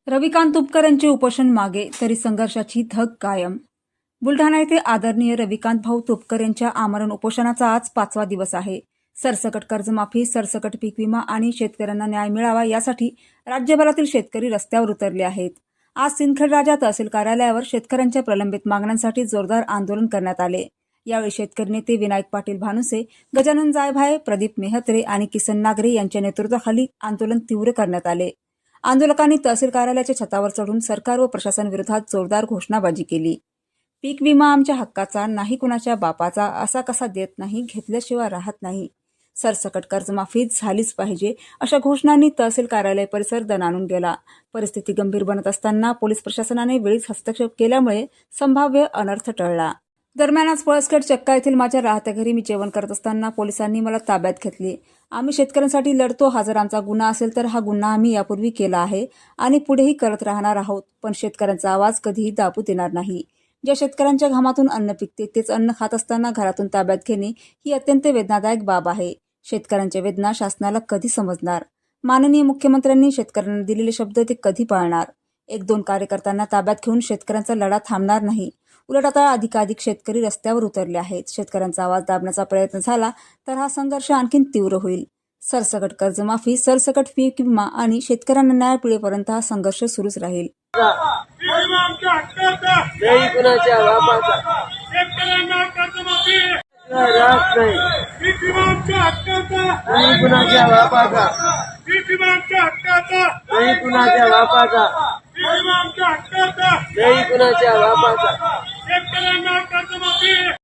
रविकांत तुपकर यांचे उपोषण मागे तरी संघर्षाची धग कायम. बुलढाणा येथे आदरणीय रविकांत भाऊ तुपकर यांच्या आमरण उपोषणाचा आज 5वा दिवस आहे. सरसकट कर्जमाफी, सरसकट पीक विमा आणि शेतकऱ्यांना न्याय मिळावा यासाठी राज्यभरातील शेतकरी रस्त्यावर उतरले आहेत. आज सिंदखेडराजा तहसील कार्यालयावर शेतकऱ्यांच्या प्रलंबित मागण्यांसाठी जोरदार आंदोलन करण्यात आले. यावेळी शेतकरी नेते विनायक पाटील भानुसे, गजानन जायभाये, प्रदीप मेहत्रे आणि किसन नागरे यांच्या नेतृत्वाखाली आंदोलन तीव्र करण्यात आले. आंदोलकांनी तहसील कार्यालयाच्या छतावर चढून सरकार व प्रशासन विरोधात जोरदार घोषणाबाजी केली. पीक विमा आमच्या हक्काचा, नाही कुणाच्या बापाचा, असा कसा देत नाही, घेतल्याशिवाय राहत नाही, सरसकट कर्जमाफी झालीच पाहिजे, अशा घोषणांनी तहसील कार्यालय परिसर दणाणून गेला. परिस्थिती गंभीर बनत असताना पोलीस प्रशासनाने वेळीच हस्तक्षेप केल्यामुळे संभाव्य अनर्थ टळला. दरम्यान आज पळसखेड चक्का येथील माझ्या राहत्या घरी मी जेवण करत असताना पोलिसांनी मला ताब्यात घेतले. आम्ही शेतकऱ्यांसाठी लढतो, हा जर आमचा गुन्हा असेल तर हा गुन्हा आम्ही यापूर्वी केला आहे आणि पुढेही करत राहणार आहोत, पण शेतकऱ्यांचा आवाज कधीही दाबू देणार नाही. ज्या शेतकऱ्यांच्या घामातून अन्न पिकते तेच अन्न खात असताना घरातून ताब्यात घेणे ही अत्यंत वेदनादायक बाब आहे. शेतकऱ्यांच्या वेदना शासनाला कधी समजणार? माननीय मुख्यमंत्र्यांनी शेतकऱ्यांना दिलेले शब्द ते कधी पाळणार? 1-2 कार्यकर्त्यांना ताब्यात घेऊन शेतकऱ्यांचा लढा थांबणार नाही. उलट आता अधिकाधिक शेतकरी रस्त्यावर उतरले आहेत. शेतकऱ्यांचा आवाज दाबण्याचा प्रयत्न झाला तर हा संघर्ष आणखी तीव्र होईल. सरसकट कर्जमाफी, सरसकट पीक विमा आणि शेतकऱ्यांना न्याय मिळेपर्यंत हा संघर्ष सुरूच राहील. नाही कुणाच्या बापाचा, नाही कुणाच्या बापाचा, नाही कुणाच्या बापाचा, नाही कुणाच्या बापाचा.